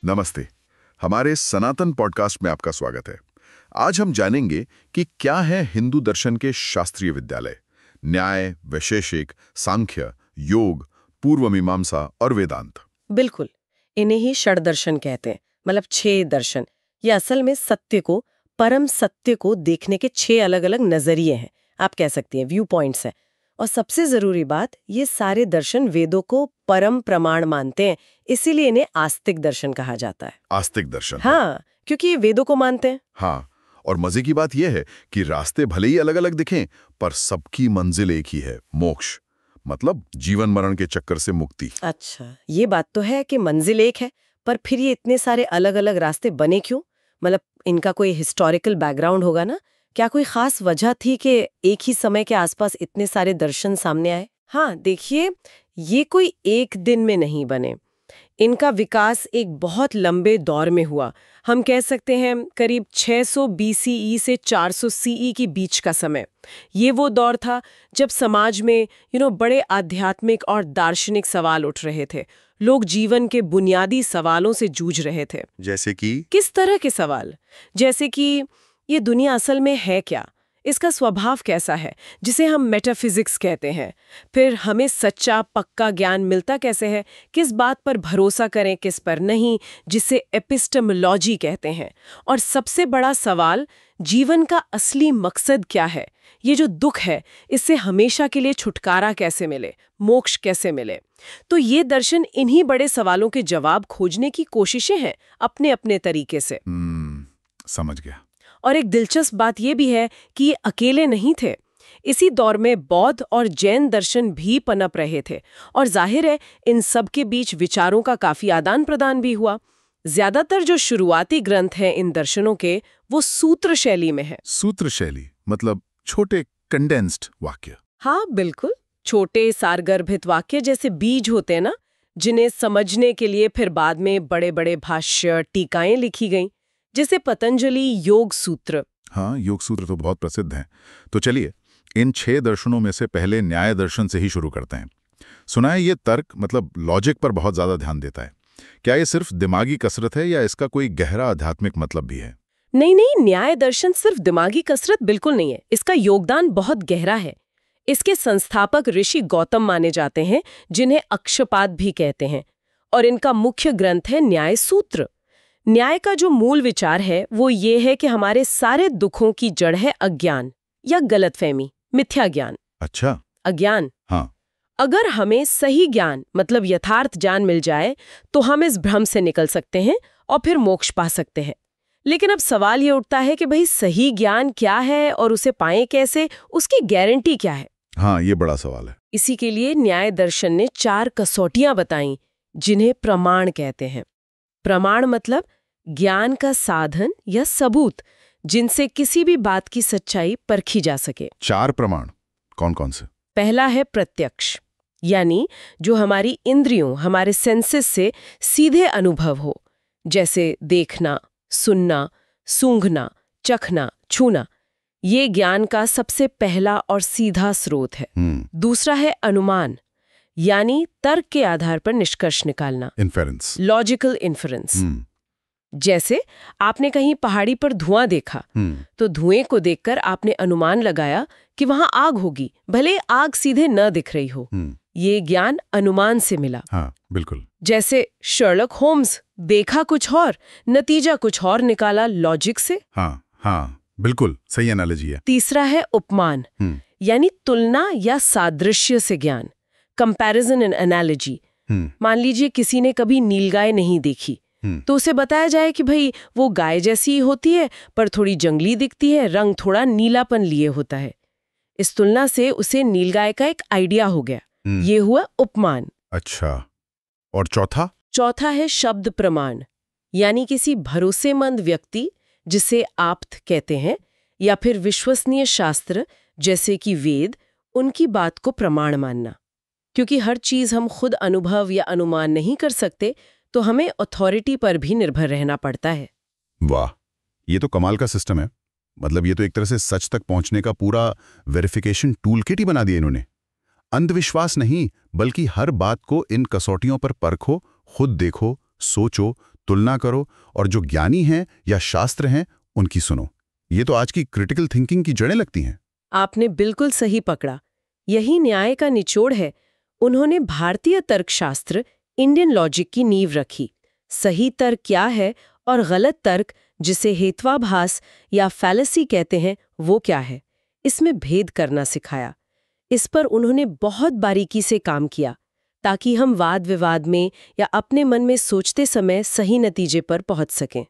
नमस्ते। हमारे सनातन पॉडकास्ट में आपका स्वागत है। आज हम जानेंगे कि क्या है हिंदू दर्शन के शास्त्रीय विद्यालय, न्याय, वैशेषिक, सांख्य, योग, पूर्व मीमांसा और वेदांत। बिल्कुल, इन्हें ही षड दर्शन कहते हैं, मतलब 6 दर्शन। ये असल में सत्य को, परम सत्य को देखने के 6 अलग अलग नजरिए हैं, आप कह सकती हैं, व्यू पॉइंट्स हैं। और सबसे जरूरी बात, ये सारे दर्शन वेदों को परम प्रमाण मानते हैं, इसीलिए इन्हें आस्तिक दर्शन कहा जाता है। आस्तिक दर्शन। हाँ, क्योंकि ये वेदों को मानते हैं। हाँ, और मजे की बात यह है कि रास्ते भले ही अलग अलग दिखें, पर सबकी मंजिल एक ही है, मोक्ष, मतलब जीवन मरण के चक्कर से मुक्ति। अच्छा, ये बात तो है कि मंजिल एक है, पर फिर ये इतने सारे अलग अलग रास्ते बने क्यों? मतलब इनका कोई हिस्टोरिकल बैकग्राउंड होगा ना? क्या कोई खास वजह थी कि एक ही समय के आसपास इतने सारे दर्शन सामने आए? हाँ, देखिए, ये कोई एक दिन में नहीं बने। इनका विकास एक बहुत लंबे दौर में हुआ। हम कह सकते हैं करीब 600 BCE से 400 CE के बीच का समय। ये वो दौर था जब समाज में बड़े आध्यात्मिक और दार्शनिक सवाल उठ रहे थे। लोग जीवन के बुनियादी सवालों से जूझ रहे थे। जैसे कि किस तरह के सवाल? जैसे कि ये दुनिया असल में है क्या? इसका स्वभाव कैसा है, जिसे हम मेटाफिजिक्स कहते हैं? फिर हमें सच्चा पक्का ज्ञान मिलता कैसे है? किस बात पर भरोसा करें, किस पर नहीं, जिसे एपिस्टेमोलॉजी कहते हैं? और सबसे बड़ा सवाल, जीवन का असली मकसद क्या है? ये जो दुख है, इससे हमेशा के लिए छुटकारा कैसे मिले, मोक्ष कैसे मिले? तो ये दर्शन इन्हीं बड़े सवालों के जवाब खोजने की कोशिशें हैं, अपने अपने तरीके से। समझ गया। और एक दिलचस्प बात यह भी है कि ये अकेले नहीं थे। इसी दौर में बौद्ध और जैन दर्शन भी पनप रहे थे, और जाहिर है इन सब के बीच विचारों का काफी आदान प्रदान भी हुआ। ज्यादातर जो शुरुआती ग्रंथ हैं इन दर्शनों के, वो सूत्र शैली में है। सूत्र शैली मतलब छोटे कंडेंस्ड वाक्य। हाँ बिल्कुल, छोटे सारगर्भित वाक्य जैसे बीज होते हैं ना, जिन्हें समझने के लिए फिर बाद में बड़े बड़े भाष्य, टीकाएं लिखी गईं, जैसे पतंजलि योग सूत्र। हाँ, योग सूत्र तो बहुत प्रसिद्ध हैं। तो चलिए, इन 6 दर्शनों में से पहले न्याय दर्शन से ही शुरू करते हैं। सुना है ये तर्क मतलब लॉजिक पर बहुत ज्यादा ध्यान देता है। क्या ये सिर्फ दिमागी कसरत है या इसका कोई गहरा आध्यात्मिक मतलब भी है? नहीं नहीं, न्याय दर्शन सिर्फ दिमागी कसरत बिल्कुल नहीं है। इसका योगदान बहुत गहरा है। इसके संस्थापक ऋषि गौतम माने जाते हैं, जिन्हें अक्षपाद भी कहते हैं, और इनका मुख्य ग्रंथ है न्याय सूत्र। न्याय का जो मूल विचार है वो ये है कि हमारे सारे दुखों की जड़ है अज्ञान या गलतफहमी, मिथ्या ज्ञान। अच्छा। अज्ञान। हाँ। अगर हमें सही ज्ञान मतलब यथार्थ ज्ञान मिल जाए तो हम इस भ्रम से निकल सकते हैं और फिर मोक्ष पा सकते हैं। लेकिन अब सवाल ये उठता है कि भाई सही ज्ञान क्या है और उसे पाएं कैसे, उसकी गारंटी क्या है? हाँ, ये बड़ा सवाल है। इसी के लिए न्याय दर्शन ने 4 कसौटियां बताई, जिन्हें प्रमाण कहते हैं। प्रमाण मतलब ज्ञान का साधन या सबूत, जिनसे किसी भी बात की सच्चाई परखी जा सके। 4 प्रमाण कौन कौन से? पहला है प्रत्यक्ष, यानी जो हमारी इंद्रियों, हमारे सेंसेस से सीधे अनुभव हो, जैसे देखना, सुनना, सूंघना, चखना, छूना। ये ज्ञान का सबसे पहला और सीधा स्रोत है। दूसरा है अनुमान, यानी तर्क के आधार पर निष्कर्ष निकालना, इन्फेरेंस, लॉजिकल इन्फेरेंस। जैसे आपने कहीं पहाड़ी पर धुआं देखा, तो धुएं को देखकर आपने अनुमान लगाया कि वहां आग होगी, भले आग सीधे न दिख रही हो। ये ज्ञान अनुमान से मिला। हाँ, बिल्कुल। जैसे शर्लक होम्स, देखा कुछ और, नतीजा कुछ और निकाला, लॉजिक से। हाँ हाँ, बिल्कुल सही एनालॉजी है। तीसरा है उपमान, यानी तुलना या सादृश्य से ज्ञान, कंपैरिजन एंड एनालॉजी। मान लीजिए किसी ने कभी नीलगाय नहीं देखी, तो उसे बताया जाए कि भाई वो गाय जैसी ही होती है, पर थोड़ी जंगली दिखती है, रंग थोड़ा नीलापन लिए होता है। इस तुलना से उसे नीलगाय का एक आइडिया हो गया। ये हुआ उपमान। अच्छा, और चौथा? चौथा है शब्द प्रमाण, यानी किसी भरोसेमंद व्यक्ति, जिसे आप्त कहते हैं, या फिर विश्वसनीय शास्त्र जैसे कि वेद, उनकी बात को प्रमाण मानना। क्योंकि हर चीज हम खुद अनुभव या अनुमान नहीं कर सकते, तो हमें अथॉरिटी पर भी निर्भर रहना पड़ता है। वाह, ये तो कमाल का सिस्टम है। मतलब ये तो एक तरह से सच तक पहुंचने का पूरा वेरिफिकेशन टूलकिट ही बना दिया इन्होंने। अंधविश्वास नहीं, बल्कि हर बात को इन कसौटियों पर परखो, खुद देखो, सोचो, तुलना करो और जो ज्ञानी हैं या शास्त्र हैं उनकी सुनो। ये तो आज की क्रिटिकल थिंकिंग की जड़ें लगती हैं। आपने बिल्कुल सही पकड़ा। यही न्याय का निचोड़ है। उन्होंने भारतीय तर्कशास्त्र, इंडियन लॉजिक की नींव रखी। सही तर्क क्या है और गलत तर्क, जिसे हेत्वाभास या फैलेसी कहते हैं, वो क्या है, इसमें भेद करना सिखाया। इस पर उन्होंने बहुत बारीकी से काम किया ताकि हम वाद विवाद में या अपने मन में सोचते समय सही नतीजे पर पहुंच सकें।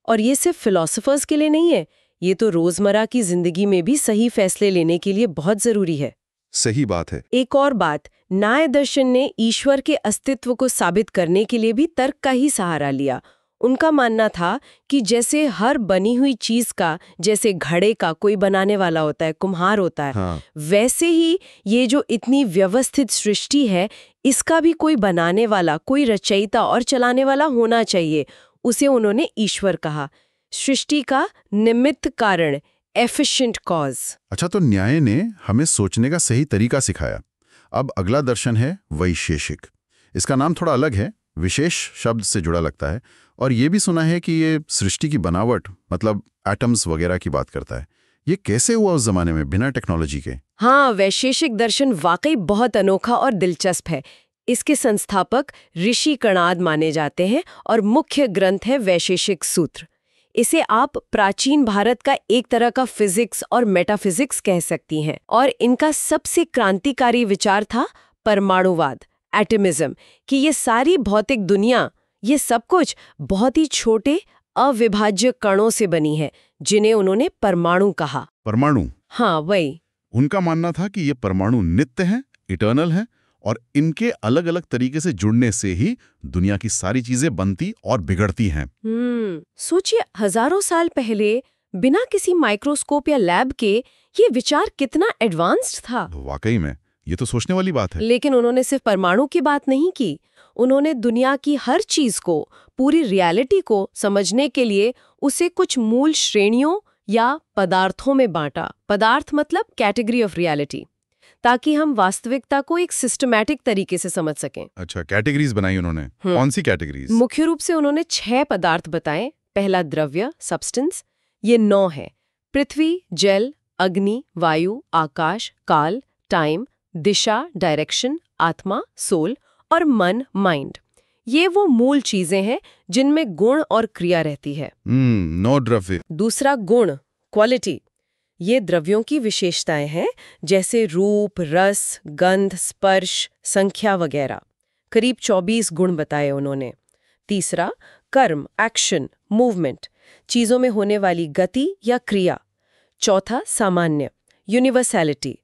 और ये सिर्फ फिलोसोफर्स के लिए नहीं है, ये तो रोजमर्रा की जिंदगी में भी सही फैसले लेने के लिए बहुत जरूरी है। सही बात है। एक और बात, न्याय दर्शन ने ईश्वर के अस्तित्व को साबित करने के लिए भी तर्क का ही सहारा लिया। उनका मानना था कि जैसे हर बनी हुई चीज का, जैसे घड़े का कोई बनाने वाला होता है, कुम्हार होता है, हाँ। वैसे ही ये जो इतनी व्यवस्थित सृष्टि है, इसका भी कोई बनाने वाला, कोई रचयिता और चलाने वाला होना चाहिए। उसे उन्होंने ईश्वर कहा, सृष्टि का निमित्त कारण, एफिशिएंट कॉज। अच्छा, तो न्याय ने हमें सोचने का सही तरीका सिखाया। अब अगला दर्शन है वैशेषिक। इसका नाम थोड़ा अलग है, विशेष शब्द से जुड़ा लगता है, और ये भी सुना है कि ये सृष्टि की बनावट, मतलब एटम्स वगैरह की बात करता है। ये कैसे हुआ उस जमाने में बिना टेक्नोलॉजी के? हाँ, वैशेषिक दर्शन वाकई बहुत अनोखा और दिलचस्प है। इसके संस्थापक ऋषि कणाद माने जाते हैं और मुख्य ग्रंथ है वैशेषिक सूत्र। इसे आप प्राचीन भारत का एक तरह का फिजिक्स और मेटाफिजिक्स कह सकती हैं। और इनका सबसे क्रांतिकारी विचार था परमाणुवाद, एटमिज्म, कि ये सारी भौतिक दुनिया, ये सब कुछ बहुत ही छोटे अविभाज्य कणों से बनी है, जिन्हें उन्होंने परमाणु कहा। परमाणु? हाँ, वही। उनका मानना था कि ये परमाणु नित्य हैं, इटर्नल हैं, और इनके अलग अलग तरीके से जुड़ने से ही दुनिया की सारी चीजें बनती और बिगड़ती हैं। सोचिए, हजारों साल पहले बिना किसी माइक्रोस्कोप या लैब के ये विचार कितना एडवांस्ड था। वाकई में ये तो सोचने वाली बात है। लेकिन उन्होंने सिर्फ परमाणु की बात नहीं की। उन्होंने दुनिया की हर चीज को, पूरी रियलिटी को समझने के लिए उसे कुछ मूल श्रेणियों या पदार्थों में बांटा। पदार्थ मतलब कैटेगरी ऑफ रियलिटी, ताकि हम वास्तविकता को एक सिस्टमैटिक तरीके से समझ सकें। अच्छा, कैटेगरीज बनाई उन्होंने। कौन सी कैटेगरीज? मुख्य रूप से उन्होंने 6 पदार्थ बताए। पहला द्रव्य, सब्सटेंस, ये 9 है। पृथ्वी, जल, अग्नि, वायु, आकाश, काल, टाइम, दिशा, डायरेक्शन, आत्मा, सोल, और मन, माइंड। ये वो मूल चीजें हैं जिनमें गुण और क्रिया रहती है। 9 द्रव्य। दूसरा गुण, क्वालिटी। ये द्रव्यों की विशेषताएं हैं, जैसे रूप, रस, गंध, स्पर्श, संख्या वगैरह। करीब 24 गुण बताए उन्होंने। तीसरा कर्म, एक्शन, मूवमेंट, चीजों में होने वाली गति या क्रिया। चौथा सामान्य, यूनिवर्सैलिटी,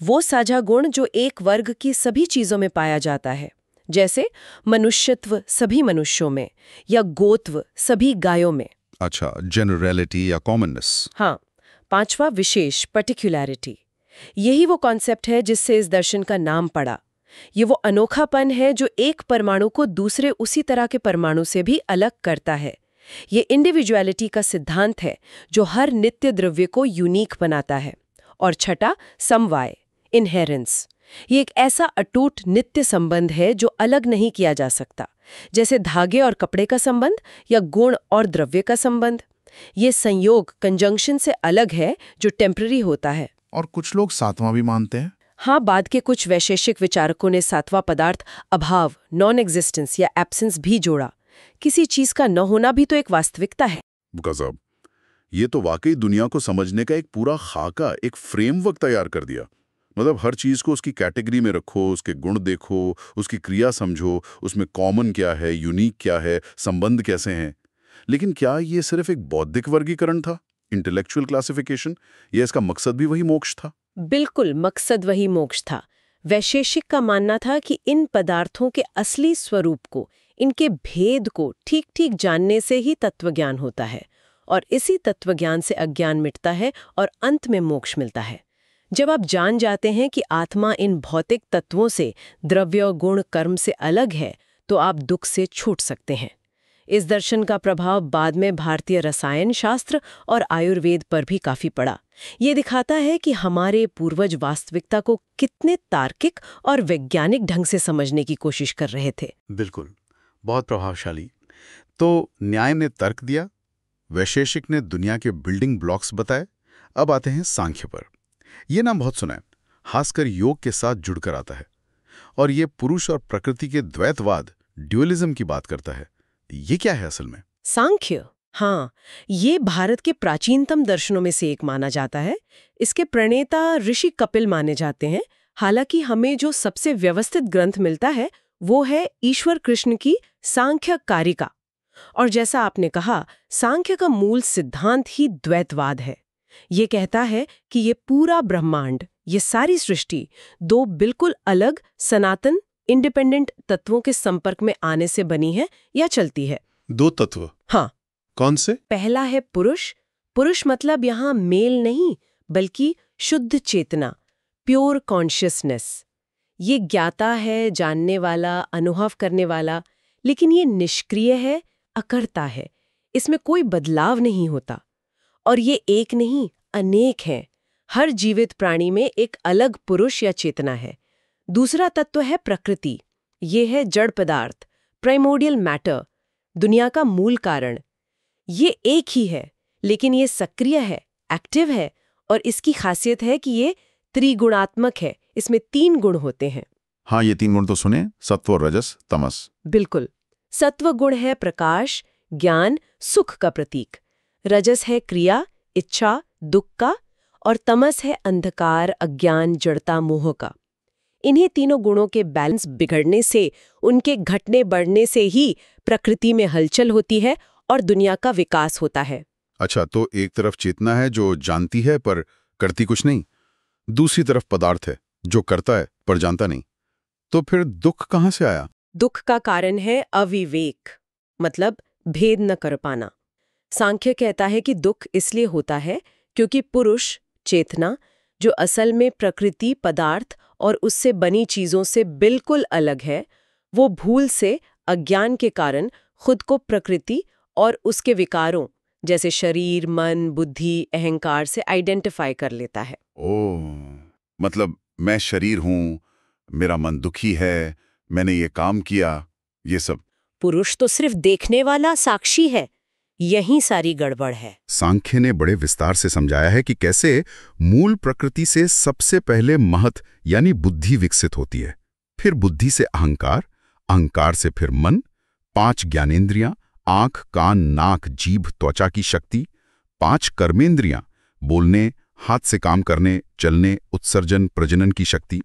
वो साझा गुण जो एक वर्ग की सभी चीजों में पाया जाता है, जैसे मनुष्यत्व सभी मनुष्यों में, या गोत्व सभी गायों में। अच्छा, जनरलिटी या कॉमननेस। हाँ। पांचवा विशेष, पर्टिकुलैरिटी। यही वो कॉन्सेप्ट है जिससे इस दर्शन का नाम पड़ा। ये वो अनोखापन है जो एक परमाणु को दूसरे उसी तरह के परमाणु से भी अलग करता है। ये इंडिविजुअलिटी का सिद्धांत है जो हर नित्य द्रव्य को यूनिक बनाता है। और छठा समवाय, इनहेरेंस। ये एक ऐसा अटूट नित्य संबंध है जो अलग नहीं किया जा सकता, जैसे धागे और कपड़े का संबंध या गुण और द्रव्य का संबंध। ये संयोग, कंजंक्शन से अलग है जो टेम्पररी होता है। और कुछ लोग सातवां भी मानते हैं। हाँ, बाद के कुछ वैशेषिक विचारकों ने सातवां पदार्थ अभाव, नॉन एग्जिस्टेंस या एब्सेंस भी जोड़ा। किसी चीज का न होना भी तो एक वास्तविकता है। गजब, ये तो वाकई दुनिया को समझने का एक पूरा खाका, एक फ्रेमवर्क तैयार कर दिया। मतलब हर चीज को उसकी कैटेगरी में रखो, उसके गुण देखो, उसकी क्रिया समझो, उसमें कॉमन क्या है, यूनिक क्या है, संबंध कैसे हैं। लेकिन क्या ये सिर्फ एक बौद्धिक वर्गीकरण था, इंटेलेक्चुअल क्लासिफिकेशन, या इसका मकसद भी वही मोक्ष था? बिल्कुल, मकसद वही मोक्ष था। वैशेषिक का मानना था कि इन पदार्थों के असली स्वरूप को, इनके भेद को ठीक ठीक जानने से ही तत्वज्ञान होता है, और इसी तत्वज्ञान से अज्ञान मिटता है और अंत में मोक्ष मिलता है। जब आप जान जाते हैं कि आत्मा इन भौतिक तत्वों से, द्रव्य, गुण, कर्म से अलग है, तो आप दुख से छूट सकते हैं। इस दर्शन का प्रभाव बाद में भारतीय रसायन शास्त्र और आयुर्वेद पर भी काफी पड़ा। ये दिखाता है कि हमारे पूर्वज वास्तविकता को कितने तार्किक और वैज्ञानिक ढंग से समझने की कोशिश कर रहे थे। बिल्कुल, बहुत प्रभावशाली। तो न्याय ने तर्क दिया, वैशेषिक ने दुनिया के बिल्डिंग ब्लॉक्स बताए। अब आते हैं सांख्य पर। ये नाम बहुत सुना है, खासकर योग के साथ जुड़कर आता है, और ये पुरुष और प्रकृति के द्वैतवाद, ड्यूअलिज्म की बात करता है। ये क्या है असल में? सांख्य, हाँ, ये भारत के प्राचीनतम दर्शनों में से एक माना जाता है। इसके प्रणेता ऋषि कपिल माने जाते हैं। हालांकि हमें जो सबसे व्यवस्थित ग्रंथ मिलता है वो है ईश्वर कृष्ण की सांख्य कारिका। और जैसा आपने कहा, सांख्य का मूल सिद्धांत ही द्वैतवाद है। ये कहता है कि ये पूरा ब्रह्मांड, ये सारी सृष्टि दो बिल्कुल अलग, सनातन, इंडिपेंडेंट तत्वों के संपर्क में आने से बनी है या चलती है। दो तत्व? हाँ। कौन से? पहला है पुरुष। पुरुष मतलब यहाँ मेल नहीं, बल्कि शुद्ध चेतना, प्योर कॉन्शियसनेस। ये ज्ञाता है, जानने वाला, अनुभव करने वाला, लेकिन ये निष्क्रिय है, अकर्ता है। इसमें कोई बदलाव नहीं होता। और ये एक नहीं, अनेक हैं। हर जीवित प्राणी में एक अलग पुरुष या चेतना है। दूसरा तत्व है प्रकृति। ये है जड़ पदार्थ, प्राइमोर्डियल मैटर, दुनिया का मूल कारण। ये एक ही है, लेकिन ये सक्रिय है, एक्टिव है, और इसकी खासियत है कि ये त्रिगुणात्मक है। इसमें 3 गुण होते हैं। हाँ, ये 3 गुण तो सुने, सत्व, रजस, तमस। बिल्कुल। सत्व गुण है प्रकाश, ज्ञान, सुख का प्रतीक। रजस है क्रिया, इच्छा, दुख का, और तमस है अंधकार, अज्ञान, जड़ता, मोह का। इन्हीं तीनों गुणों के बैलेंस बिगड़ने से, उनके घटने बढ़ने से ही प्रकृति में हलचल होती है और दुनिया का विकास होता है। अच्छा, तो एक तरफ चेतना है जो जानती है पर करती कुछ नहीं, दूसरी तरफ पदार्थ है जो करता है पर जानता नहीं। तो फिर दुख कहाँ से आया? दुख का कारण है अविवेक, मतलब भेद न कर पाना। सांख्य कहता है कि दुख इसलिए होता है क्योंकि पुरुष, चेतना, जो असल में प्रकृति, पदार्थ और उससे बनी चीजों से बिल्कुल अलग है, वो भूल से, अज्ञान के कारण खुद को प्रकृति और उसके विकारों जैसे शरीर, मन, बुद्धि, अहंकार से आइडेंटिफाई कर लेता है। ओह, मतलब मैं शरीर हूं, मेरा मन दुखी है, मैंने ये काम किया, ये सब। पुरुष तो सिर्फ देखने वाला, साक्षी है। यही सारी गड़बड़ है। सांख्य ने बड़े विस्तार से समझाया है कि कैसे मूल प्रकृति से सबसे पहले महत यानी बुद्धि विकसित होती है, फिर बुद्धि से अहंकार, अहंकार से फिर मन, 5 ज्ञानेंद्रियां, आंख, कान, नाक, जीभ, त्वचा की शक्ति, 5 कर्मेंद्रियां, बोलने, हाथ से काम करने, चलने, उत्सर्जन, प्रजनन की शक्ति,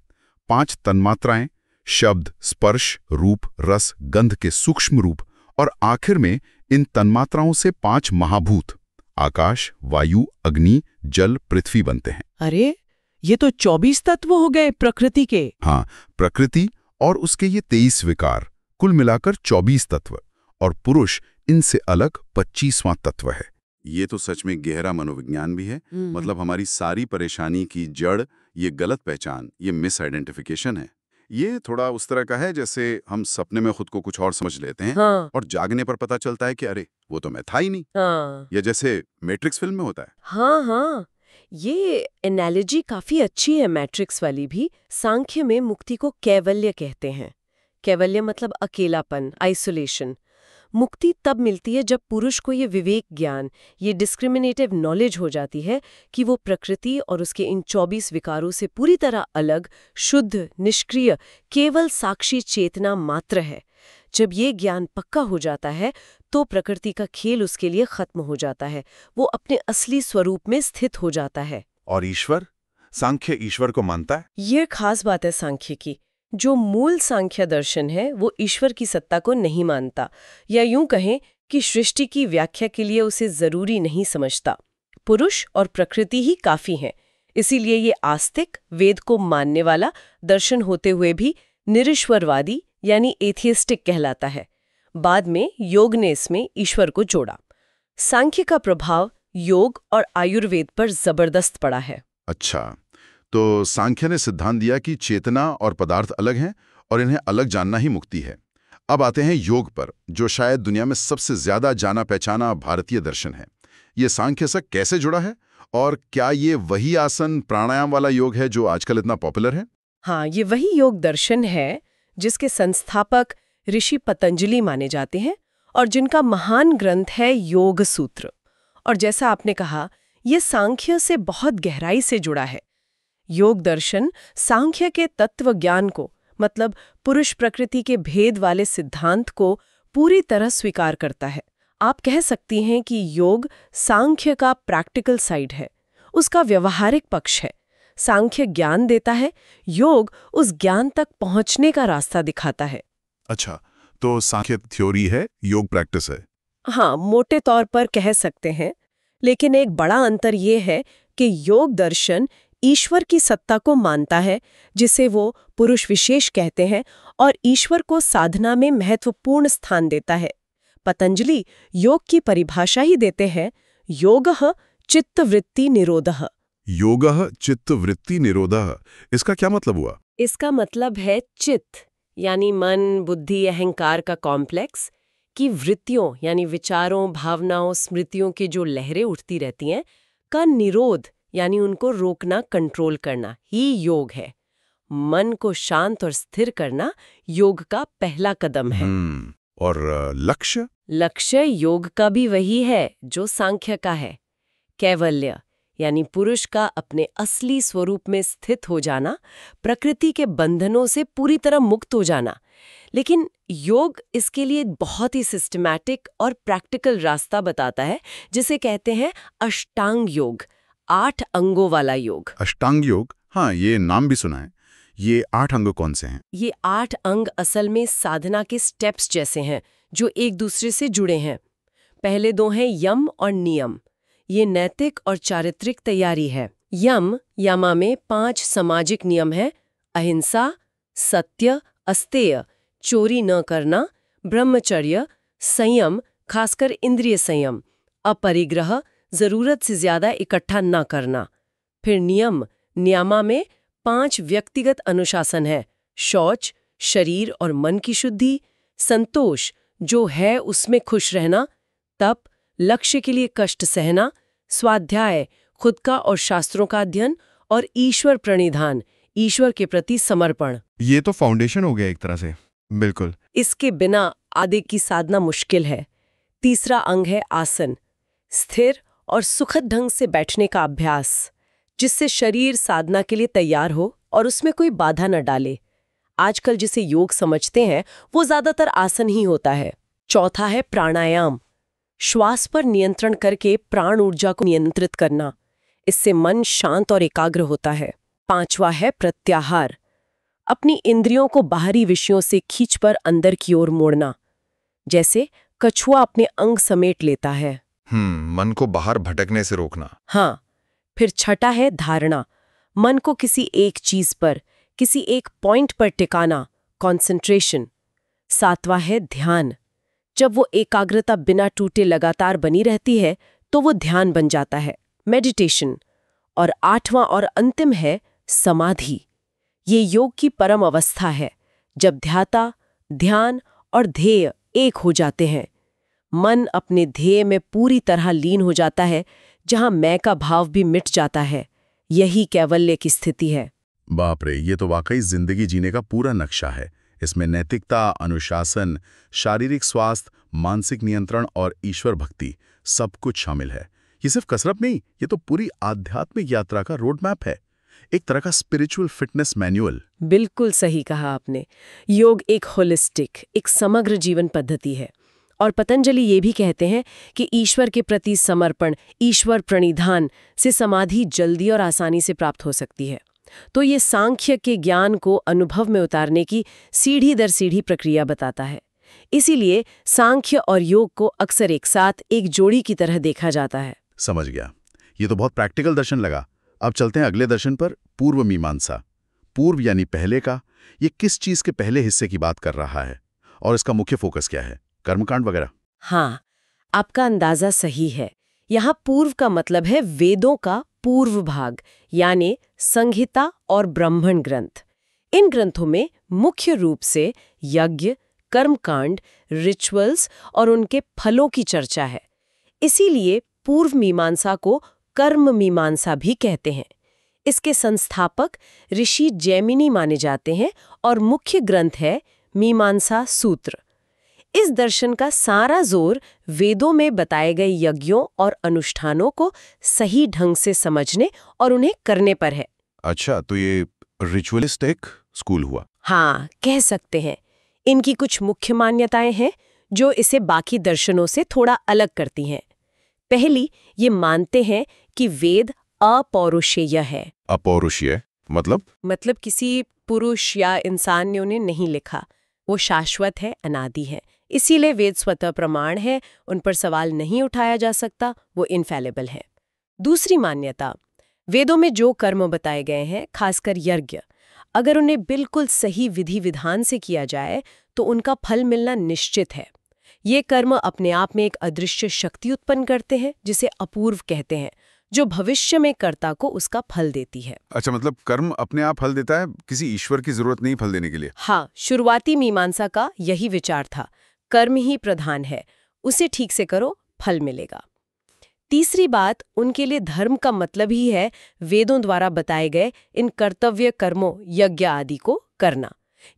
5 तन्मात्राएं, शब्द, स्पर्श, रूप, रस, गंध के सूक्ष्म रूप, और आखिर में इन तन्मात्राओं से 5 महाभूत, आकाश, वायु, अग्नि, जल, पृथ्वी बनते हैं। अरे, ये तो 24 तत्व हो गए प्रकृति के। हाँ, प्रकृति और उसके ये 23 विकार, कुल मिलाकर 24 तत्व, और पुरुष इनसे अलग 25वां तत्व है। ये तो सच में गहरा मनोविज्ञान भी है। मतलब हमारी सारी परेशानी की जड़ ये गलत पहचान, ये मिस आइडेंटिफिकेशन है। ये थोड़ा उस तरह का है जैसे हम सपने में खुद को कुछ और समझ लेते हैं, हाँ। और जागने पर पता चलता है कि अरे वो तो मैं था ही नहीं। हाँ। या जैसे मैट्रिक्स फिल्म में होता है। हाँ हाँ, ये एनालॉजी काफी अच्छी है मैट्रिक्स वाली भी। सांख्य में मुक्ति को कैवल्य कहते हैं। कैवल्य मतलब अकेलापन, आइसोलेशन। मुक्ति तब मिलती है जब पुरुष को ये विवेक ज्ञान, ये डिस्क्रिमिनेटिव नॉलेज हो जाती है कि वो प्रकृति और उसके इन 24 विकारों से पूरी तरह अलग, शुद्ध, निष्क्रिय, केवल साक्षी चेतना मात्र है। जब ये ज्ञान पक्का हो जाता है तो प्रकृति का खेल उसके लिए खत्म हो जाता है। वो अपने असली स्वरूप में स्थित हो जाता है। और ईश्वर? सांख्य ईश्वर को मानता है? ये खास बात है सांख्य की। जो मूल सांख्य दर्शन है वो ईश्वर की सत्ता को नहीं मानता, या यूं कहें कि सृष्टि की व्याख्या के लिए उसे जरूरी नहीं समझता। पुरुष और प्रकृति ही काफी हैं। इसीलिए ये आस्तिक, वेद को मानने वाला दर्शन होते हुए भी निरीश्वरवादी यानी एथियस्टिक कहलाता है। बाद में योग ने इसमें ईश्वर को जोड़ा। सांख्य का प्रभाव योग और आयुर्वेद पर जबरदस्त पड़ा है। अच्छा, तो सांख्य ने सिद्धांत दिया कि चेतना और पदार्थ अलग हैं और इन्हें अलग जानना ही मुक्ति है। अब आते हैं योग पर, जो शायद दुनिया में सबसे ज्यादा जाना पहचाना भारतीय दर्शन है। ये सांख्य से कैसे जुड़ा है, और क्या ये वही आसन प्राणायाम वाला योग है जो आजकल इतना पॉपुलर है? हाँ, ये वही योग दर्शन है जिसके संस्थापक ऋषि पतंजलि माने जाते हैं, और जिनका महान ग्रंथ है योग सूत्र। और जैसा आपने कहा, ये सांख्य से बहुत गहराई से जुड़ा है। योग दर्शन सांख्य के तत्व ज्ञान को, मतलब पुरुष प्रकृति के भेद वाले सिद्धांत को पूरी तरह स्वीकार करता है। आप कह सकती हैं कि योग सांख्य का प्रैक्टिकल साइड है, उसका व्यवहारिक पक्ष है। सांख्य ज्ञान देता है, योग उस ज्ञान तक पहुंचने का रास्ता दिखाता है। अच्छा, तो सांख्य थ्योरी है, योग प्रैक्टिस है। हाँ, मोटे तौर पर कह सकते हैं, लेकिन एक बड़ा अंतर ये है कि योग दर्शन ईश्वर की सत्ता को मानता है, जिसे वो पुरुष विशेष कहते हैं, और ईश्वर को साधना में महत्वपूर्ण स्थान देता है। पतंजलि योग की परिभाषा ही देते हैं, योगः चित्तवृत्ति निरोधः। योगः चित्तवृत्ति निरोधः, इसका क्या मतलब हुआ? इसका मतलब है चित्त यानी मन, बुद्धि, अहंकार का कॉम्प्लेक्स की वृत्तियों यानी विचारों, भावनाओं, स्मृतियों की जो लहरें उठती रहती हैं का निरोध यानी उनको रोकना, कंट्रोल करना ही योग है। मन को शांत और स्थिर करना योग का पहला कदम है। और लक्ष्य? लक्ष्य योग का भी वही है जो सांख्य का है, कैवल्य यानी पुरुष का अपने असली स्वरूप में स्थित हो जाना, प्रकृति के बंधनों से पूरी तरह मुक्त हो जाना। लेकिन योग इसके लिए बहुत ही सिस्टमैटिक और प्रैक्टिकल रास्ता बताता है, जिसे कहते हैं अष्टांग योग, 8 अंगों वाला योग। अष्टांग योग, हाँ, ये नाम भी सुना है। ये 8 अंग कौन से हैं? ये 8 अंग असल में साधना के स्टेप्स जैसे हैं, जो एक दूसरे से जुड़े हैं। पहले 2 हैं यम और नियम। ये नैतिक और चारित्रिक तैयारी है। यमा में 5 सामाजिक नियम हैं: अहिंसा, सत्य, अस्तेय, चोरी न करना, ब्रह्मचर्य, संयम, खासकर इंद्रिय संयम, अपरिग्रह, जरूरत से ज्यादा इकट्ठा न करना। फिर नियमा में 5 व्यक्तिगत अनुशासन है: शौच, शरीर और मन की शुद्धि, संतोष, जो है उसमें खुश रहना, तप, लक्ष्य के लिए कष्ट सहना, स्वाध्याय, खुद का और शास्त्रों का अध्ययन, और ईश्वर प्रणिधान, ईश्वर के प्रति समर्पण। ये तो फाउंडेशन हो गया एक तरह से। बिल्कुल। इसके बिना आदि की साधना मुश्किल है। तीसरा अंग है आसन, स्थिर और सुखद ढंग से बैठने का अभ्यास, जिससे शरीर साधना के लिए तैयार हो और उसमें कोई बाधा न डाले। आजकल जिसे योग समझते हैं वो ज्यादातर आसन ही होता है। चौथा है प्राणायाम, श्वास पर नियंत्रण करके प्राण ऊर्जा को नियंत्रित करना, इससे मन शांत और एकाग्र होता है। 5वां है प्रत्याहार, अपनी इंद्रियों को बाहरी विषयों से खींचकर अंदर की ओर मोड़ना, जैसे कछुआ अपने अंग समेट लेता है। मन को बाहर भटकने से रोकना। हाँ। फिर छठा है धारणा, मन को किसी एक चीज पर, किसी एक पॉइंट पर टिकाना, कंसंट्रेशन। 7वां है ध्यान, जब वो एकाग्रता बिना टूटे लगातार बनी रहती है तो वो ध्यान बन जाता है, मेडिटेशन। और 8वां और अंतिम है समाधि। ये योग की परम अवस्था है, जब ध्याता, ध्यान और ध्येय एक हो जाते हैं। मन अपने ध्येय में पूरी तरह लीन हो जाता है, जहां मैं का भाव भी मिट जाता है। यही कैवल्य की स्थिति है। बाप रे, ये तो वाकई जिंदगी जीने का पूरा नक्शा है। इसमें नैतिकता, अनुशासन, शारीरिक स्वास्थ्य, मानसिक नियंत्रण और ईश्वर भक्ति सब कुछ शामिल है। ये सिर्फ कसरत नहीं, ये तो पूरी आध्यात्मिक यात्रा का रोड मैप है, एक तरह का स्पिरिचुअल फिटनेस मैनुअल। बिल्कुल सही कहा आपने। योग एक होलिस्टिक, एक समग्र जीवन पद्धति है। और पतंजलि ये भी कहते हैं कि ईश्वर के प्रति समर्पण, ईश्वर प्रणिधान से समाधि जल्दी और आसानी से प्राप्त हो सकती है। तो ये सांख्य के ज्ञान को अनुभव में उतारने की सीढ़ी दर सीढ़ी प्रक्रिया बताता है। इसीलिए सांख्य और योग को अक्सर एक साथ एक जोड़ी की तरह देखा जाता है। समझ गया, ये तो बहुत प्रैक्टिकल दर्शन लगा। अब चलते हैं अगले दर्शन पर, पूर्व मीमांसा। पूर्व यानी पहले का, ये किस चीज के पहले हिस्से की बात कर रहा है और इसका मुख्य फोकस क्या है? कर्मकांड वगैरह? हाँ, आपका अंदाजा सही है। यहाँ पूर्व का मतलब है वेदों का पूर्व भाग, यानी संहिता और ब्राह्मण ग्रंथ। इन ग्रंथों में मुख्य रूप से यज्ञ, कर्मकांड, रिचुअल्स और उनके फलों की चर्चा है। इसीलिए पूर्व मीमांसा को कर्म मीमांसा भी कहते हैं। इसके संस्थापक ऋषि जैमिनी माने जाते हैं और मुख्य ग्रंथ है मीमांसा सूत्र। इस दर्शन का सारा जोर वेदों में बताए गए यज्ञों और अनुष्ठानों को सही ढंग से समझने और उन्हें करने पर है। अच्छा, तो ये रिचुअलिस्टिक स्कूल हुआ। हाँ, कह सकते हैं। इनकी कुछ मुख्य मान्यताएं हैं जो इसे बाकी दर्शनों से थोड़ा अलग करती हैं। पहली, ये मानते हैं कि वेद अपौरुषेय है। अपौरुषीय मतलब किसी पुरुष या इंसान ने उन्हें नहीं लिखा, वो शाश्वत है, अनादि है। इसीलिए वेद स्वतः प्रमाण है, उन पर सवाल नहीं उठाया जा सकता, वो इनफैलिबल है। दूसरी मान्यता, वेदों में जो कर्म बताए गए हैं, खासकर यज्ञ, अगर उन्हें बिल्कुल सही विधि विधान से किया जाए तो उनका फल मिलना निश्चित है। ये कर्म अपने आप में एक अदृश्य शक्ति उत्पन्न करते हैं जिसे अपूर्व कहते हैं, जो भविष्य में कर्ता को उसका फल देती है। अच्छा, मतलब कर्म अपने आप फल देता है, किसी ईश्वर की जरूरत नहीं फल देने के लिए। हाँ, शुरुआती मीमांसा का यही विचार था, कर्म ही प्रधान है, उसे ठीक से करो, फल मिलेगा। तीसरी बात, उनके लिए धर्म का मतलब ही है वेदों द्वारा बताए गए इन कर्तव्य कर्मों, यज्ञ आदि को करना।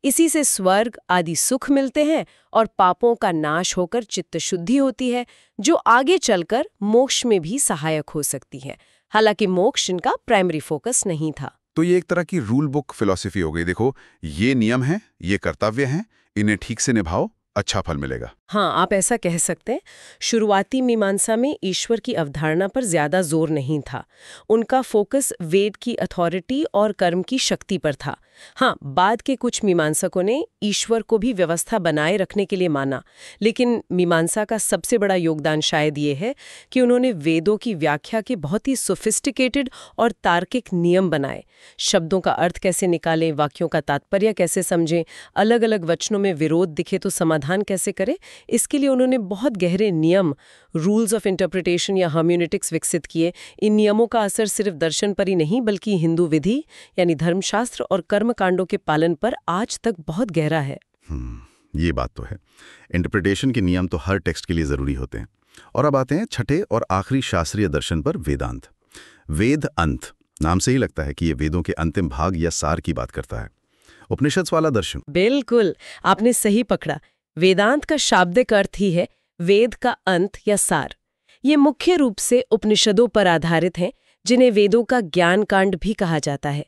इसी से स्वर्ग आदि सुख मिलते हैं और पापों का नाश होकर चित्त शुद्धि होती है, जो आगे चलकर मोक्ष में भी सहायक हो सकती है। हालांकि मोक्ष इनका प्राइमरी फोकस नहीं था। तो ये एक तरह की रूल बुक फिलॉसफी हो गई। देखो, ये नियम हैं, ये कर्तव्य हैं, इन्हें ठीक से निभाओ, अच्छा फल मिलेगा। हाँ, आप ऐसा कह सकते हैं। शुरुआती मीमांसा में ईश्वर की अवधारणा पर ज्यादा जोर नहीं था। उनका फोकस वेद की अथॉरिटी और कर्म की शक्ति पर था। हाँ, बाद के कुछ मीमांसकों ने ईश्वर को भी व्यवस्था बनाए रखने के लिए माना, लेकिन मीमांसा का सबसे बड़ा योगदान शायद ये है कि उन्होंने वेदों की व्याख्या के बहुत ही सोफिस्टिकेटेड और तार्किक नियम बनाए। शब्दों का अर्थ कैसे निकालें, वाक्यों का तात्पर्य कैसे समझें, अलग अलग वचनों में विरोध दिखे तो समाधान कैसे करें, इसके लिए उन्होंने बहुत गहरे नियम, रूल्स ऑफ इंटरप्रिटेशन या हर्म्यूनेटिक्स विकसित किए। इन नियमों का असर सिर्फ दर्शन पर ही नहीं बल्कि हिंदू विधि यानी धर्मशास्त्र और कर्मकांडों के पालन पर आज तक बहुत गहरा है। ये बात तो है। इंटरप्रिटेशन के नियम तो हर टेक्स्ट के लिए जरूरी होते हैं। और अब आते हैं छठे और आखिरी शास्त्रीय दर्शन पर, वेदांत। वेद अंत, नाम से ही लगता है कि ये वेदों के अंतिम भाग या सार की बात करता है। उपनिषद वाला दर्शन। बिल्कुल, आपने सही पकड़ा। वेदांत का शाब्दिक अर्थ ही है वेद का अंत या सार। ये मुख्य रूप से उपनिषदों पर आधारित हैं, जिन्हें वेदों का ज्ञान कांड भी कहा जाता है।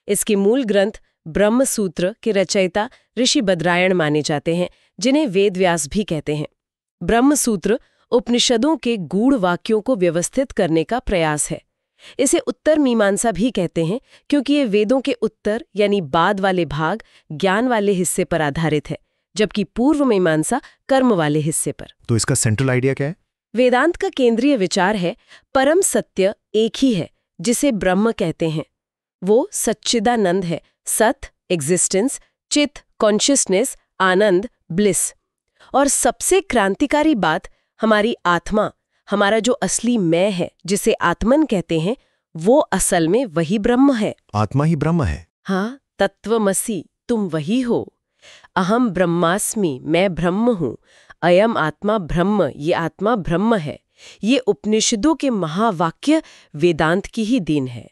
इसके मूल ग्रंथ ब्रह्म सूत्र के रचयिता ऋषि बद्रायण माने जाते हैं, जिन्हें वेद व्यास भी कहते हैं। ब्रह्म सूत्र उपनिषदों के गूढ़ वाक्यों को व्यवस्थित करने का प्रयास है। इसे उत्तर मीमांसा भी कहते हैं, क्योंकि ये वेदों के उत्तर यानी बाद वाले भाग, ज्ञान वाले हिस्से पर आधारित है, जबकि पूर्व मीमांसा कर्म वाले हिस्से पर। तो इसका सेंट्रल आइडिया क्या है? वेदांत का केंद्रीय विचार है परम सत्य एक ही है, जिसे ब्रह्म कहते हैं। वो सच्चिदानंद है, सत एग्जिस्टेंस, चित कॉन्शियसनेस, आनंद ब्लिस। और सबसे क्रांतिकारी बात, हमारी आत्मा, हमारा जो असली मैं है, जिसे आत्मन कहते हैं, वो असल में वही ब्रह्म है। आत्मा ही ब्रह्म है। हाँ, तत्वमसि, तुम वही हो। अहम ब्रह्मास्मि, मैं ब्रह्म हूँ। अयम आत्मा ब्रह्म, ये आत्मा ब्रह्म है। ये उपनिषदों के महावाक्य वेदांत की ही देन है।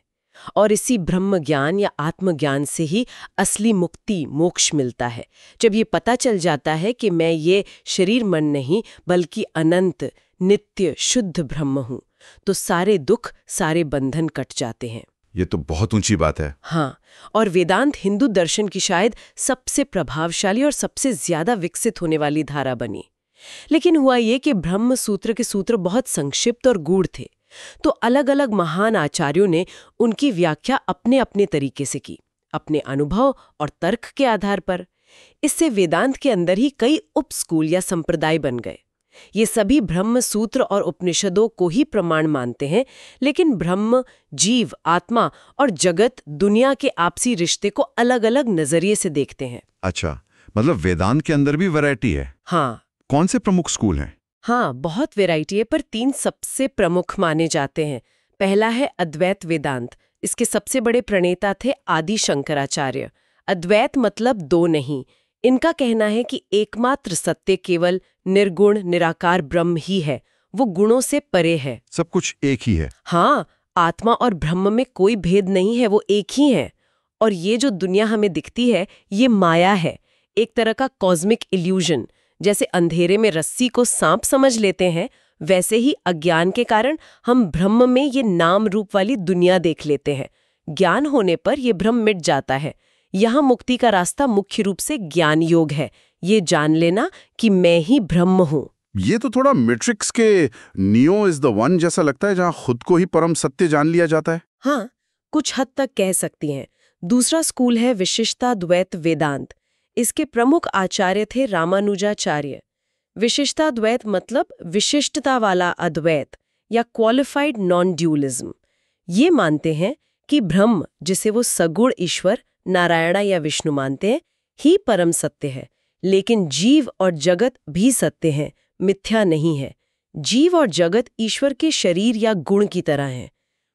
और इसी ब्रह्म ज्ञान या आत्मज्ञान से ही असली मुक्ति, मोक्ष मिलता है। जब ये पता चल जाता है कि मैं ये शरीर मन नहीं बल्कि अनंत नित्य शुद्ध ब्रह्म हूँ, तो सारे दुख, सारे बंधन कट जाते हैं। ये तो बहुत ऊंची बात है। हाँ, और वेदांत हिंदू दर्शन की शायद सबसे प्रभावशाली और सबसे ज्यादा विकसित होने वाली धारा बनी। लेकिन हुआ ये कि ब्रह्म सूत्र के सूत्र बहुत संक्षिप्त और गूढ़ थे, तो अलग अलग महान आचार्यों ने उनकी व्याख्या अपने अपने तरीके से की, अपने अनुभव और तर्क के आधार पर। इससे वेदांत के अंदर ही कई उपस्कूल या संप्रदाय बन गए। ये सभी ब्रह्म सूत्र और उपनिषदों को ही प्रमाण मानते हैं, लेकिन ब्रह्म, जीव, आत्मा और जगत, दुनिया के आपसी रिश्ते को अलग अलग नजरिए से देखते हैं। अच्छा, मतलब वेदांत के अंदर भी वैरायटी है। हाँ, कौन से प्रमुख स्कूल हैं? हाँ, बहुत वैरायटी है, पर 3 सबसे प्रमुख माने जाते हैं। पहला है अद्वैत वेदांत। इसके सबसे बड़े प्रणेता थे आदि शंकराचार्य। अद्वैत मतलब दो नहीं। इनका कहना है कि एकमात्र सत्य केवल निर्गुण निराकार ब्रह्म ही है, वो गुणों से परे है। सब कुछ एक ही है। हाँ, आत्मा और ब्रह्म में कोई भेद नहीं है, वो एक ही है। और ये जो दुनिया हमें दिखती है, ये माया है, एक तरह का कॉस्मिक इल्यूजन, जैसे अंधेरे में रस्सी को सांप समझ लेते हैं, वैसे ही अज्ञान के कारण हम ब्रह्म में ये नाम रूप वाली दुनिया देख लेते हैं। ज्ञान होने पर ये भ्रम मिट जाता है। यहाँ मुक्ति का रास्ता मुख्य रूप से ज्ञान योग है, ये जान लेना कि मैं ही ब्रह्म हूँ। ये तो थोड़ा मैट्रिक्स के नियो इज द वन जैसा लगता है, जहाँ खुद को ही परम सत्य जान लिया जाता है। हाँ, कुछ हद तक कह सकती हैं। दूसरा स्कूल है विशिष्टाद्वैत वेदांत। इसके प्रमुख आचार्य थे रामानुजाचार्य। विशिष्टाद्वैत मतलब विशिष्टता वाला अद्वैत या क्वालिफाइड नॉन ड्यूलिज्म। ये मानते हैं कि ब्रह्म, जिसे वो सगुण ईश्वर, नारायण या विष्णु मानते हैं, ही परम सत्य है, लेकिन जीव और जगत भी सत्य हैं, मिथ्या नहीं है। जीव और जगत ईश्वर के शरीर या गुण की तरह हैं।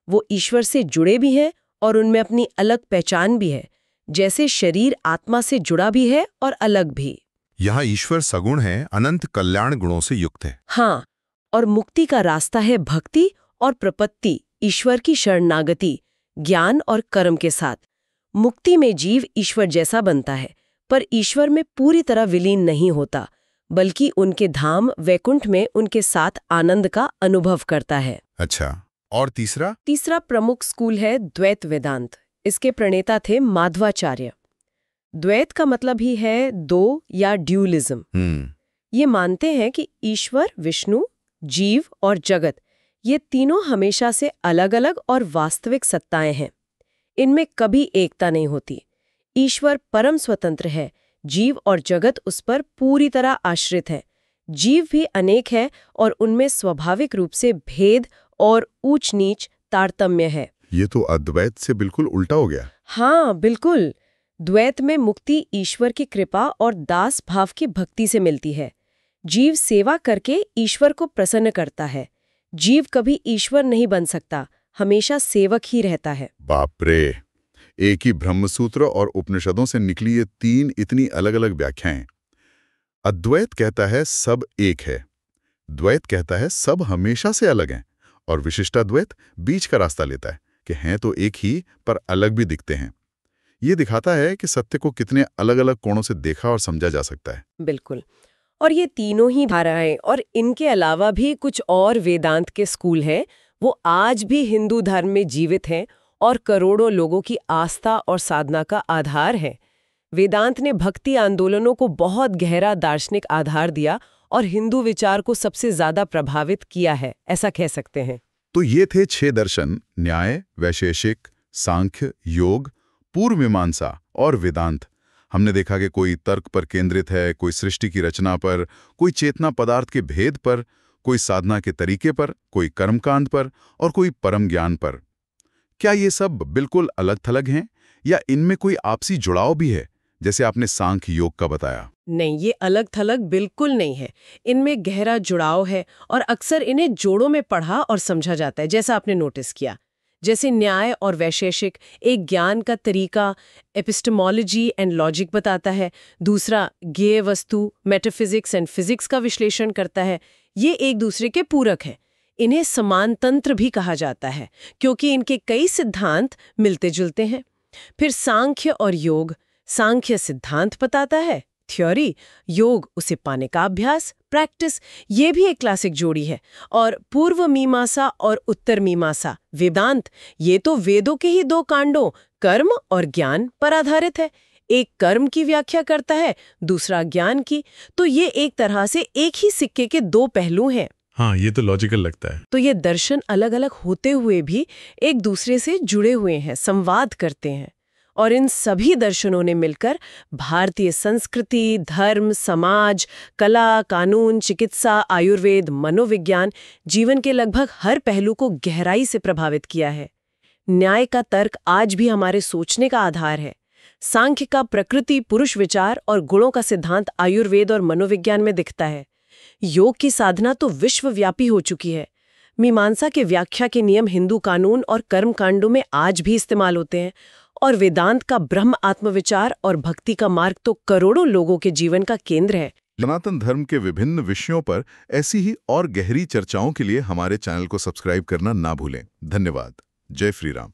वो ईश्वर से जुड़े भी हैं और उनमें अपनी अलग पहचान भी है, जैसे शरीर आत्मा से जुड़ा भी है और अलग भी। यहाँ ईश्वर सगुण है, अनंत कल्याण गुणों से युक्त है। हाँ, और मुक्ति का रास्ता है भक्ति और प्रपत्ति, ईश्वर की शरणागति, ज्ञान और कर्म के साथ। मुक्ति में जीव ईश्वर जैसा बनता है, पर ईश्वर में पूरी तरह विलीन नहीं होता, बल्कि उनके धाम वैकुंठ में उनके साथ आनंद का अनुभव करता है। अच्छा, और तीसरा प्रमुख स्कूल है द्वैत वेदांत। इसके प्रणेता थे माधवाचार्य। द्वैत का मतलब ही है दो या ड्यूलिज्म। ये मानते हैं कि ईश्वर, विष्णु, जीव और जगत, ये तीनों हमेशा से अलग-अलग और वास्तविक सत्ताएं हैं। इनमें कभी एकता नहीं होती। ईश्वर परम स्वतंत्र है, जीव और जगत उस पर पूरी तरह आश्रित है। जीव भी अनेक है और उनमें स्वाभाविक रूप से भेद और ऊंच नीच तारतम्य है। ये तो अद्वैत से बिल्कुल उल्टा हो गया। हाँ, बिल्कुल। द्वैत में मुक्ति ईश्वर की कृपा और दास भाव की भक्ति से मिलती है। जीव सेवा करके ईश्वर को प्रसन्न करता है। जीव कभी ईश्वर नहीं बन सकता, हमेशा सेवक ही रहता है। बाप रे, एक ही ब्रह्मसूत्र और उपनिषदों से निकली ये तीन इतनी अलग अलग व्याख्याएं। अद्वैत कहता है सब एक है, द्वैत कहता है सब हमेशा से अलग हैं, और विशिष्टाद्वैत बीच का रास्ता लेता है कि हैं तो एक ही पर अलग भी दिखते हैं। ये दिखाता है कि सत्य को कितने अलग अलग कोणों से देखा और समझा जा सकता है। बिल्कुल। और ये तीनों ही धाराएं और इनके अलावा भी कुछ और वेदांत के स्कूल हैं, वो आज भी हिंदू धर्म में जीवित हैं और करोड़ों लोगों की आस्था और साधना का आधार है। वेदांत ने भक्ति आंदोलनों को बहुत गहरा दार्शनिक आधार दिया और हिंदू विचार को सबसे ज्यादा प्रभावित किया है, ऐसा कह सकते हैं। तो ये थे 6 दर्शन: न्याय, वैशेषिक, सांख्य, योग, पूर्व मीमांसा और वेदांत। हमने देखा कि कोई तर्क पर केंद्रित है, कोई सृष्टि की रचना पर, कोई चेतना पदार्थ के भेद पर, कोई साधना के तरीके पर, कोई कर्मकांड पर और कोई परम ज्ञान पर। क्या ये सब बिल्कुल अलग थलग हैं या इनमें कोई आपसी जुड़ाव भी है, जैसे आपने सांख्य योग का बताया? नहीं, ये अलग थलग बिल्कुल नहीं है। इनमें गहरा जुड़ाव है और अक्सर इन्हें जोड़ों में पढ़ा और समझा जाता है, जैसा आपने नोटिस किया। जैसे न्याय और वैशेषिक एक ज्ञान का तरीका, एपिस्टेमोलॉजी एंड लॉजिक बताता है, दूसरा ज्ञेय वस्तु, मेटाफिजिक्स एंड फिजिक्स का विश्लेषण करता है। ये एक दूसरे के पूरक है। इन्हें समान तंत्र भी कहा जाता है क्योंकि इनके कई सिद्धांत मिलते जुलते हैं। फिर सांख्य और योग, सांख्य सिद्धांत बताता है, थ्योरी, योग उसे पाने का अभ्यास, प्रैक्टिस। ये भी एक क्लासिक जोड़ी है। और पूर्व मीमांसा और उत्तर मीमांसा, वेदांत, ये तो वेदों के ही 2 कांडों, कर्म और ज्ञान पर आधारित है। एक कर्म की व्याख्या करता है, दूसरा ज्ञान की। तो ये एक तरह से एक ही सिक्के के 2 पहलू हैं। हाँ, ये तो लॉजिकल लगता है। तो ये दर्शन अलग अलग होते हुए भी एक दूसरे से जुड़े हुए हैं, संवाद करते हैं। और इन सभी दर्शनों ने मिलकर भारतीय संस्कृति, धर्म, समाज, कला, कानून, चिकित्सा, आयुर्वेद, मनोविज्ञान, जीवन के लगभग हर पहलू को गहराई से प्रभावित किया है। न्याय का तर्क आज भी हमारे सोचने का आधार है। सांख्य का प्रकृति, पुरुष विचार और गुणों का सिद्धांत आयुर्वेद और मनोविज्ञान में दिखता है। योग की साधना तो विश्वव्यापी हो चुकी है। मीमांसा के व्याख्या के नियम हिंदू कानून और कर्म कांडों में आज भी इस्तेमाल होते हैं। और वेदांत का ब्रह्म आत्मविचार और भक्ति का मार्ग तो करोड़ों लोगों के जीवन का केंद्र है। सनातन धर्म के विभिन्न विषयों पर ऐसी ही और गहरी चर्चाओं के लिए हमारे चैनल को सब्सक्राइब करना ना भूलें। धन्यवाद। जय श्री राम।